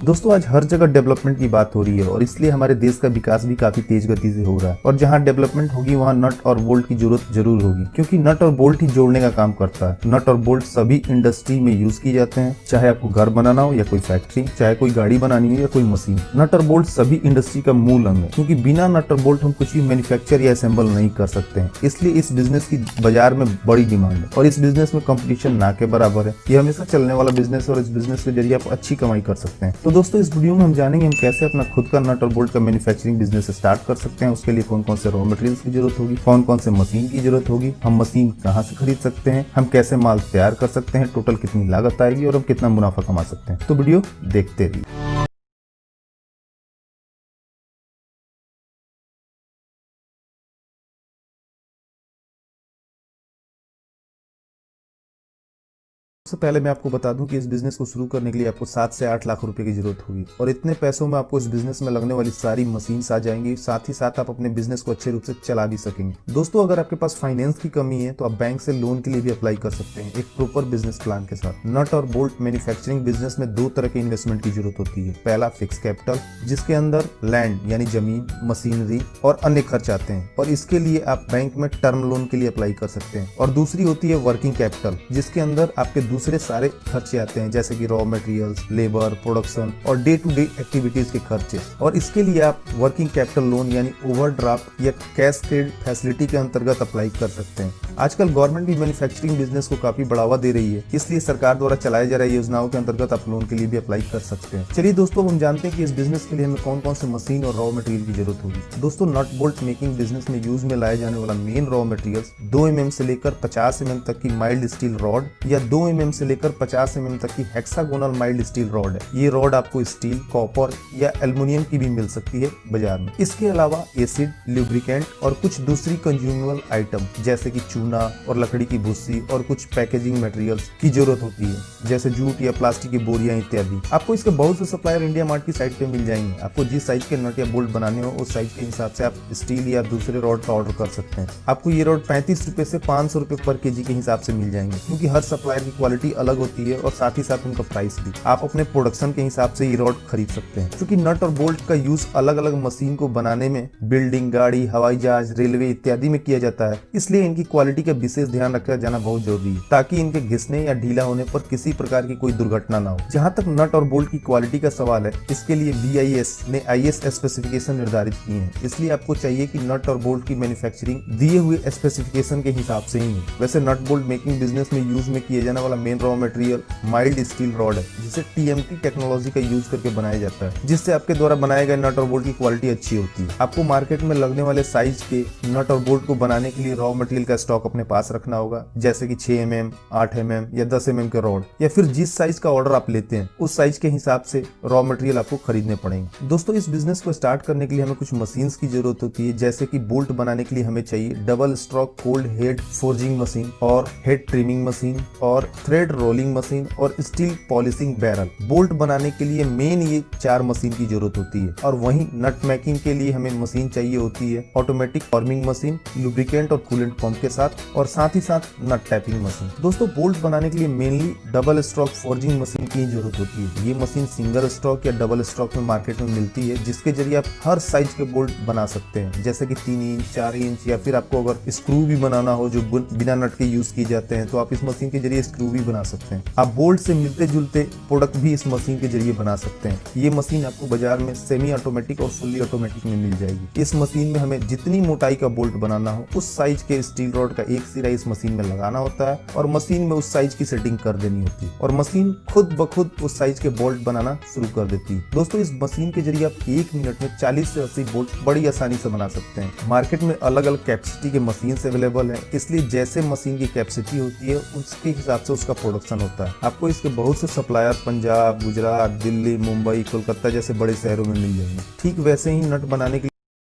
दोस्तों आज हर जगह डेवलपमेंट की बात हो रही है और इसलिए हमारे देश का विकास भी काफी तेज गति से हो रहा है। और जहाँ डेवलपमेंट होगी वहाँ नट और बोल्ट की जरूरत जरूर होगी, क्योंकि नट और बोल्ट ही जोड़ने का काम करता है। नट और बोल्ट सभी इंडस्ट्री में यूज किए जाते हैं, चाहे आपको घर बनाना हो या कोई फैक्ट्री, चाहे कोई गाड़ी बनानी हो या कोई मशीन। नट और बोल्ट सभी इंडस्ट्री का मूल अंग है, क्योंकि बिना नट और बोल्ट हम कुछ भी मैन्युफैक्चर या असेंबल नहीं कर सकते हैं। इसलिए इस बिजनेस की बाजार में बड़ी डिमांड है और इस बिजनेस में कंपटीशन ना के बराबर है। ये हमेशा चलने वाला बिजनेस है और इस बिजनेस के जरिए आप अच्छी कमाई कर सकते हैं। तो दोस्तों इस वीडियो में हम जानेंगे हम कैसे अपना खुद का नट और बोल्ट का मैन्युफैक्चरिंग बिजनेस स्टार्ट कर सकते हैं। उसके लिए कौन कौन से रॉ मटेरियल्स की जरूरत होगी, कौन कौन से मशीन की जरूरत होगी, हम मशीन कहाँ से खरीद सकते हैं, हम कैसे माल तैयार कर सकते हैं, टोटल कितनी लागत आएगी और हम कितना मुनाफा कमा सकते हैं। तो वीडियो देखते रहिए। सबसे पहले मैं आपको बता दूं कि इस बिजनेस को शुरू करने के लिए आपको 7 से 8 लाख रुपए की जरूरत होगी और इतने पैसों में आपको इस बिजनेस में लगने वाली सारी मशीन्स आ जाएंगी। साथ ही साथ आप अपने बिजनेस को अच्छे रूप से चला भी सकेंगे। दोस्तों अगर आपके पास फाइनेंस की कमी है तो आप बैंक से लोन के लिए भी अप्लाई कर सकते हैं, एक प्रॉपर बिजनेस प्लान के साथ। नट और बोल्ट मैन्युफैक्चरिंग बिजनेस में दो तरह के इन्वेस्टमेंट की जरूरत होती है। पहला फिक्स कैपिटल, जिसके अंदर लैंड यानी जमीन, मशीनरी और अन्य खर्च आते हैं और इसके लिए आप बैंक में टर्म लोन के लिए अप्लाई कर सकते हैं। और दूसरी होती है वर्किंग कैपिटल, जिसके अंदर आपके दूसरे सारे खर्चे आते हैं, जैसे कि रॉ मटेरियल्स, लेबर, प्रोडक्शन और डे टू डे एक्टिविटीज के खर्चे। और इसके लिए आप वर्किंग कैपिटल लोन यानी ओवरड्राफ्ट या कैश क्रेडिट फैसिलिटी के अंतर्गत अप्लाई कर सकते हैं। आजकल गवर्नमेंट भी मैन्युफैक्चरिंग बिजनेस को काफी बढ़ावा दे रही है, इसलिए सरकार द्वारा चलाए जा रही योजनाओं के अंतर्गत आप लोन के लिए भी अप्लाई कर सकते हैं। चलिए दोस्तों हम जानते हैं कि इस बिजनेस के लिए हमें कौन कौन से मशीन और रॉ मटेरियल की जरूरत होगी। दोस्तों नट बोल्ट मेकिंग बिजनेस में यूज में लाए जाने वाला मेन रॉ मटेरियल्स 2 mm से लेकर 50 mm तक की माइल्ड स्टील रॉड या 2 mm से लेकर 50 mm तक की हेक्सागोनल माइल्ड स्टील रॉड है। ये रॉड आपको स्टील, कॉपर या एल्युमिनियम की भी मिल सकती है बाजार में। इसके अलावा एसिड, लुब्रिकेंट और कुछ दूसरी कंज्यूमेबल आइटम जैसे कि चूना और लकड़ी की भुस्सी और कुछ पैकेजिंग मटेरियल्स की जरूरत होती है, जैसे जूट या प्लास्टिक की बोरियां इत्यादि। आपको इसके बहुत से सप्लायर इंडिया मार्ट की साइट पे मिल जाएंगे। आपको जिस साइज के नट या बोल्ट बनाने हो उस साइज के हिसाब से आप स्टील या दूसरे रॉड का ऑर्डर कर सकते हैं। आपको ये रॉड 35 रुपए से 500 रुपए पर केजी के हिसाब से मिल जाएंगे, क्योंकि हर सप्लायर की क्वालिटी अलग होती है और साथ ही साथ उनका प्राइस भी। आप अपने प्रोडक्शन के हिसाब से ये रॉड खरीद सकते हैं। क्योंकि नट और बोल्ट का यूज अलग अलग मशीन को बनाने में बिल्डिंग, गाड़ी, हवाई जहाज, रेलवे इत्यादि में किया जाता है, इसलिए इनकी क्वालिटी का विशेष ध्यान रखा जाना बहुत जरूरी है, ताकि इनके घिसने या ढीला होने पर किसी प्रकार की कोई दुर्घटना ना हो। जहाँ तक नट और बोल्ट की क्वालिटी का सवाल है, इसके लिए BIS ने IS स्पेसिफिकेशन निर्धारित किए हैं, इसलिए आपको चाहिए कि नट और बोल्ट की मैन्युफैक्चरिंग दिए हुए स्पेसिफिकेशन के हिसाब से ही हो। वैसे नट बोल्ट मेकिंग बिजनेस में यूज में किए जाने वाला main raw material mild steel rod है, जिसे TMT टेक्नोलॉजी का यूज करके बनाया जाता है, जिससे आपके द्वारा बनाए गए नट और बोल्ट की क्वालिटी अच्छी होती है। आपको मार्केट में लगने वाले साइज के नट और बोल्ट को बनाने के लिए रॉ मटेरियल का स्टॉक अपने पास रखना होगा, जैसे कि 6 mm, 8 mm या 10 mm के रॉड, या फिर जिस साइज का ऑर्डर आप लेते हैं उस साइज के हिसाब से रॉ मटेरियल आपको खरीदने पड़ेंगे। दोस्तों इस बिजनेस को स्टार्ट करने के लिए हमें कुछ मशीन्स की जरूरत होती है, जैसे कि बोल्ट बनाने के लिए हमें चाहिए double stroke cold head forging machine और हेड ट्रिमिंग मशीन और थ्रेड रोलिंग मशीन और स्टील पॉलिशिंग बैरल। बोल्ट बनाने के लिए मेन ये 4 मशीन की जरूरत होती है। और वहीं नट मेकिंग के लिए हमें मशीन चाहिए होती है ऑटोमेटिक फॉर्मिंग मशीन, लुब्रिकेंट और कूलेंट पंप के साथ, और साथ ही साथ नट टैपिंग मशीन। दोस्तों बोल्ट बनाने के लिए mainly double stroke forging machine की जरूरत होती है। ये मशीन सिंगल स्ट्रोक या डबल स्ट्रोक में मार्केट में मिलती है, जिसके जरिए आप हर साइज के बोल्ट बना सकते हैं, जैसे कि 3 इंच, 4 इंच, या फिर आपको अगर स्क्रू भी बनाना हो जो बिना नट के यूज किए जाते हैं तो आप इस मशीन के जरिए स्क्रू भी बना सकते हैं। आप बोल्ट से मिलते जुलते प्रोडक्ट भी इस मशीन के जरिए बना सकते हैं। ये मशीन आपको बाजार में सेमी ऑटोमेटिक और फुल्ली ऑटोमेटिक में मिल जाएगी। इस मशीन में हमें जितनी मोटाई का बोल्ट बनाना हो उस साइज के स्टील रॉड का एक सिरा इस मशीन में लगाना होता है और मशीन में उस साइज की सेटिंग कर देनी होती है और मशीन खुद ब खुद उस साइज के बोल्ट बनाना शुरू कर देती है। दोस्तों इस मशीन के जरिए आप 1 मिनट में 40 से 80 बोल्ट बड़ी आसानी से बना सकते हैं। मार्केट में अलग अलग कैपेसिटी के मशीन अवेलेबल है, इसलिए जैसे मशीन की कैपेसिटी होती है उसके हिसाब से उसका प्रोडक्शन होता है। आपको इसके बहुत से सप्लायर पंजाब, गुजरात, दिल्ली, मुंबई, कोलकाता जैसे बड़े शहरों में मिल जाएंगे। ठीक वैसे ही नट बनाने के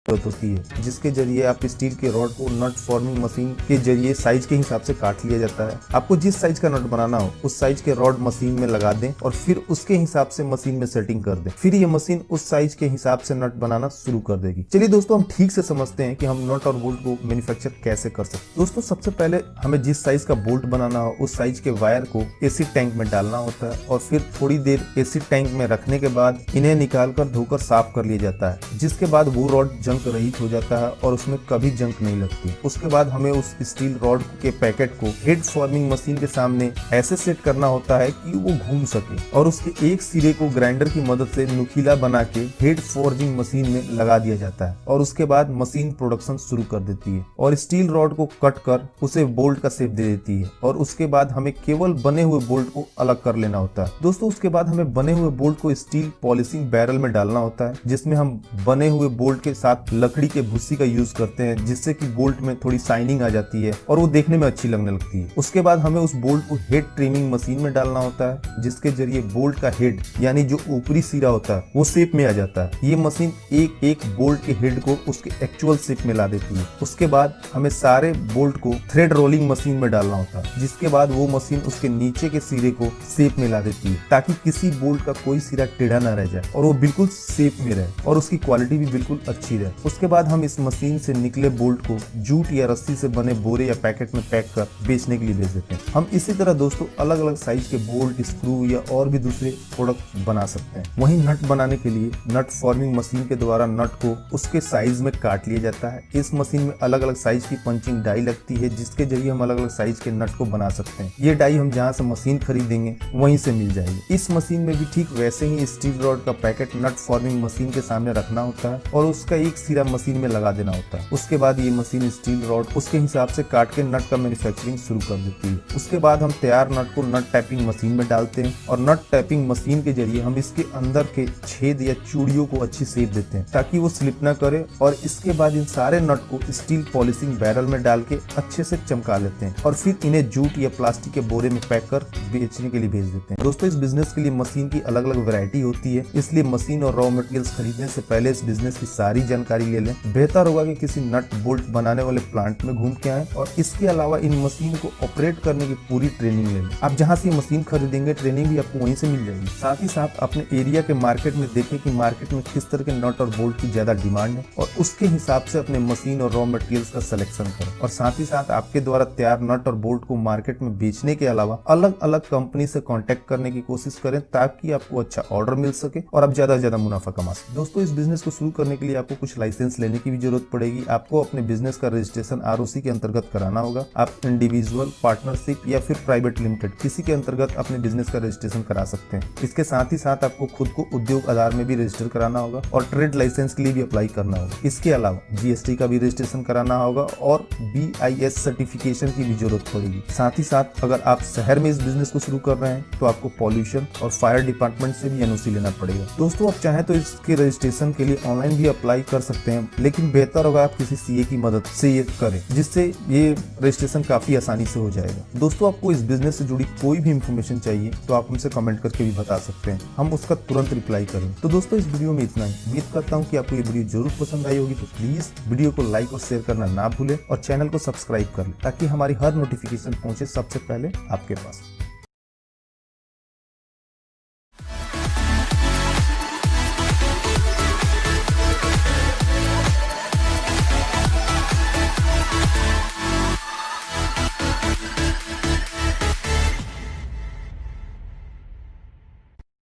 जरूरत होती है, जिसके जरिए आप स्टील के रॉड को नट फॉर्मिंग मशीन के जरिए साइज के हिसाब से काट लिया जाता है। आपको जिस साइज का नट बनाना हो उस साइज के रॉड मशीन में लगा दें और फिर उसके हिसाब से मशीन में सेटिंग कर दें। फिर ये मशीन उस साइज के हिसाब से नट बनाना शुरू कर देगी। चलिए दोस्तों, हम ठीक से समझते हैं कि हम नट और बोल्ट को मैन्युफैक्चर कैसे कर सकते हैं। दोस्तों, सबसे पहले हमें जिस साइज का बोल्ट बनाना हो उस साइज के वायर को एसिड टैंक में डालना होता है और फिर थोड़ी देर एसिड टैंक में रखने के बाद इन्हें निकालकर धोकर साफ कर लिया जाता है, जिसके बाद वो रॉड जंग रहित हो जाता है और उसमें कभी जंग नहीं लगती। उसके बाद हमें उस स्टील रॉड के पैकेट को हेड फॉर्मिंग मशीन के सामने ऐसे सेट करना होता है कि वो घूम सके और उसके एक सिरे को ग्राइंडर की मदद से नुकीला बना के हेड फॉर्जिंग मशीन में लगा दिया जाता है और उसके बाद मशीन प्रोडक्शन शुरू कर देती है और स्टील रॉड को कट कर उसे बोल्ट का शेप दे देती है और उसके बाद हमें केवल बने हुए बोल्ट को अलग कर लेना होता है। दोस्तों, उसके बाद हमें बने हुए बोल्ट को स्टील पॉलिशिंग बैरल में डालना होता है, जिसमें हम बने हुए बोल्ट के साथ लकड़ी के भूसी का यूज करते हैं, जिससे कि बोल्ट में थोड़ी शाइनिंग आ जाती है और वो देखने में अच्छी लगने लगती है। उसके बाद हमें उस बोल्ट को हेड ट्रिमिंग मशीन में डालना होता है, जिसके जरिए बोल्ट का हेड यानी जो ऊपरी सिरा होता है वो शेप में आ जाता है। ये मशीन एक एक बोल्ट के हेड को उसके एक्चुअल शेप में ला देती है। उसके बाद हमें सारे बोल्ट को थ्रेड रोलिंग मशीन में डालना होता है, जिसके बाद वो मशीन उसके नीचे के सिरे को शेप में ला देती है ताकि किसी बोल्ट का कोई सिरा टेढ़ा ना रह जाए और वो बिल्कुल शेप में रहे और उसकी क्वालिटी भी बिल्कुल अच्छी रहे। उसके बाद हम इस मशीन से निकले बोल्ट को जूट या रस्सी से बने बोरे या पैकेट में पैक कर बेचने के लिए भेज देते हैं। हम इसी तरह दोस्तों अलग अलग साइज के बोल्ट, स्क्रू या और भी दूसरे प्रोडक्ट बना सकते हैं। वहीं नट बनाने के लिए नट फॉर्मिंग मशीन के द्वारा नट को उसके साइज में काट लिया जाता है। इस मशीन में अलग अलग साइज की पंचिंग डाई लगती है, जिसके जरिए हम अलग अलग साइज के नट को बना सकते हैं। ये डाई हम जहाँ से मशीन खरीदेंगे वहीं से मिल जाएगी। इस मशीन में भी ठीक वैसे ही स्टील रॉड का पैकेट नट फॉर्मिंग मशीन के सामने रखना होता है और उसका एक सिरा मशीन में लगा देना होता है। उसके बाद ये मशीन स्टील रॉड उसके हिसाब से काट के नट का मैन्युफैक्चरिंग शुरू कर देती है। उसके बाद हम तैयार नट को नट टैपिंग मशीन में डालते हैं और नट टैपिंग मशीन के जरिए हम इसके अंदर के छेद या चूड़ियों को अच्छी शेप देते हैं ताकि वो स्लिप ना करे और इसके बाद इन सारे नट को स्टील पॉलिशिंग बैरल में डाल के अच्छे से चमका लेते हैं और फिर इन्हें जूट या प्लास्टिक के बोरे में पैक कर बेचने के लिए भेज देते हैं। दोस्तों, इस बिजनेस के लिए मशीन की अलग अलग वैरायटी होती है, इसलिए मशीन और रॉ मटेरियल्स खरीदने से पहले इस बिजनेस की सारी जानकारी ले लें। बेहतर होगा कि किसी नट बोल्ट बनाने वाले प्लांट में घूम के आए और इसके अलावा इन मशीन को ऑपरेट करने की पूरी ट्रेनिंग ले लें। आप जहाँ से मशीन खरीदेंगे ट्रेनिंग भी आपको वहीं से मिल जाएगी। साथ ही साथ अपने एरिया के मार्केट में देखें कि मार्केट में किस तरह के नट और बोल्ट की ज्यादा डिमांड है और उसके हिसाब से अपने मशीन और रॉ मटेरियल्स का सिलेक्शन करें। और साथ ही साथ आपके द्वारा तैयार नट और बोल्ट को मार्केट में बेचने के अलावा अलग अलग कंपनी से कांटेक्ट करने की कोशिश करें ताकि आपको अच्छा ऑर्डर मिल सके और आप ज्यादा से ज्यादा मुनाफा कमा सके। दोस्तों, इस बिजनेस को शुरू करने के लिए आपको कुछ लाइसेंस लेने की भी जरूरत पड़ेगी। आपको अपने बिजनेस का रजिस्ट्रेशन ROC के अंतर्गत कराना होगा। आप इंडिविजुअल, पार्टनरशिप या फिर प्राइवेट लिमिटेड किसी के अंतर्गत अपने बिजनेस का रजिस्ट्रेशन करा सकते हैं। इसके साथ ही साथ आपको खुद को उद्योग आधार में भी रजिस्टर कराना होगा और ट्रेड लाइसेंस के लिए भी अप्लाई करना होगा। इसके अलावा GST का भी रजिस्ट्रेशन कराना होगा और BIS सर्टिफिकेशन की भी जरूरत पड़ेगी। साथ ही साथ अगर आप शहर में इस बिजनेस को शुरू कर रहे हैं तो आपको पॉल्यूशन और फायर डिपार्टमेंट से भी NOC लेना पड़ेगा। दोस्तों, आप चाहें तो इसके रजिस्ट्रेशन के लिए ऑनलाइन भी अप्लाई कर सकते हैं, लेकिन बेहतर होगा आप किसी CA की मदद से ये करें, जिससे ये रजिस्ट्रेशन काफी आसानी से हो जाएगा। दोस्तों, आपको इस बिजनेस से जुड़ी कोई भी इंफॉर्मेशन चाहिए तो आप हमसे कमेंट करके भी बता सकते हैं, हम उसका तुरंत रिप्लाई करें। तो दोस्तों, इस वीडियो में इतना ही। उम्मीद करता हूँ कि आपको ये वीडियो जरूर पसंद आई होगी। तो प्लीज वीडियो को लाइक और शेयर करना ना भूलें और चैनल को सब्सक्राइब कर लें ताकि हमारी हर नोटिफिकेशन पहुंचे सबसे पहले आपके पास।